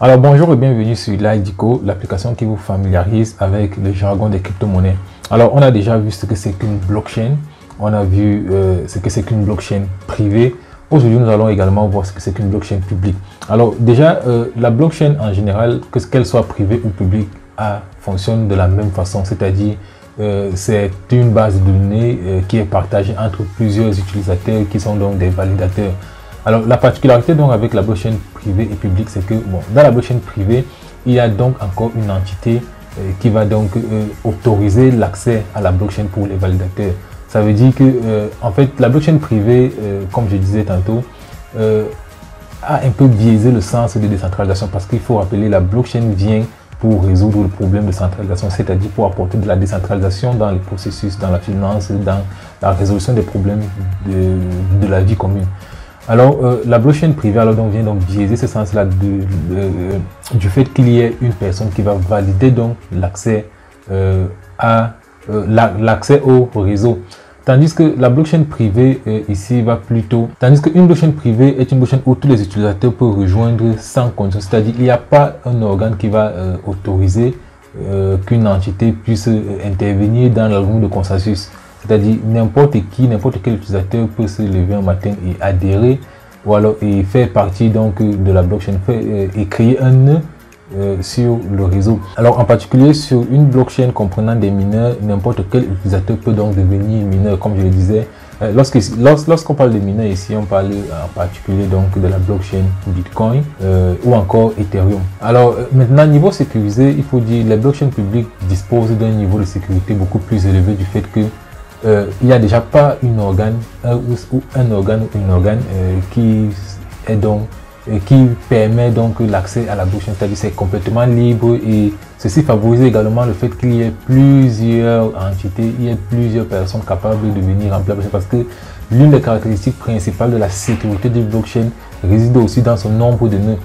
Alors bonjour et bienvenue sur Lidico, l'application qui vous familiarise avec le jargon des crypto-monnaies. Alors on a déjà vu ce que c'est qu'une blockchain, on a vu ce que c'est qu'une blockchain privée. Aujourd'hui nous allons également voir ce que c'est qu'une blockchain publique. Alors déjà la blockchain en général, qu'elle soit privée ou publique, fonctionne de la même façon, c'est-à-dire c'est une base de données qui est partagée entre plusieurs utilisateurs qui sont donc des validateurs. Alors la particularité donc avec la blockchain privée et publique, c'est que dans la blockchain privée, il y a donc encore une entité qui va donc autoriser l'accès à la blockchain pour les validateurs. Ça veut dire que en fait la blockchain privée, comme je disais tantôt, a un peu biaisé le sens de décentralisation, parce qu'il faut rappeler la blockchain vient pour résoudre le problème de centralisation, c'est-à-dire pour apporter de la décentralisation dans les processus, dans la finance, dans la résolution des problèmes de la vie commune. Alors la blockchain privée donc vient donc biaiser ce sens-là du fait qu'il y ait une personne qui va valider donc l'accès l'accès au réseau. Tandis que la blockchain privée ici va plutôt... Tandis qu'une blockchain privée est une blockchain où tous les utilisateurs peuvent rejoindre sans condition. C'est-à-dire qu'il n'y a pas un organe qui va autoriser qu'une entité puisse intervenir dans l'algorithme de consensus. C'est-à-dire n'importe qui, n'importe quel utilisateur peut se lever un matin et adhérer ou alors et faire partie donc de la blockchain et créer un nœud sur le réseau. Alors en particulier sur une blockchain comprenant des mineurs, n'importe quel utilisateur peut donc devenir mineur, comme je le disais. Lorsqu'on parle de mineurs ici, on parle en particulier donc de la blockchain Bitcoin ou encore Ethereum. Alors maintenant, niveau sécurisé, il faut dire les blockchains publiques disposent d'un niveau de sécurité beaucoup plus élevé du fait que il n'y a déjà pas un organe qui est donc qui permet donc l'accès à la blockchain, c'est-à-dire c'est complètement libre, et ceci favorise également le fait qu'il y ait plusieurs entités, il y ait plusieurs personnes capables de venir remplir la blockchain, parce que l'une des caractéristiques principales de la sécurité du blockchain réside aussi dans son nombre de nœuds.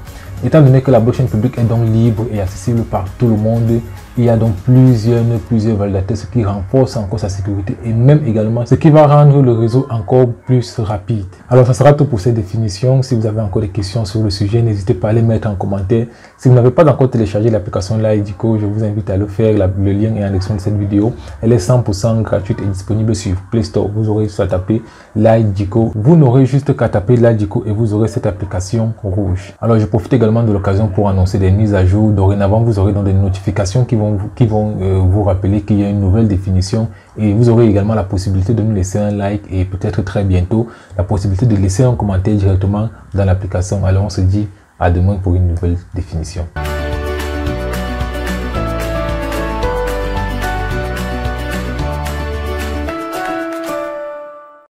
Étant donné que la blockchain publique est donc libre et accessible par tout le monde, il y a donc plusieurs validateurs, ce qui renforce encore sa sécurité et même également ce qui va rendre le réseau encore plus rapide. Alors ça sera tout pour cette définition. Si vous avez encore des questions sur le sujet, n'hésitez pas à les mettre en commentaire. Si vous n'avez pas encore téléchargé l'application Lidico, je vous invite à le faire. Le lien est en description de cette vidéo. Elle est 100% gratuite et disponible sur Play Store. Vous aurez juste à taper Lidico. Vous n'aurez juste qu'à taper Lidico et vous aurez cette application rouge. Alors je profite également de l'occasion pour annoncer des mises à jour. Dorénavant, vous aurez donc des notifications qui vont vous rappeler qu'il y a une nouvelle définition, et vous aurez également la possibilité de nous laisser un like et peut-être très bientôt la possibilité de laisser un commentaire directement dans l'application. Alors on se dit à demain pour une nouvelle définition.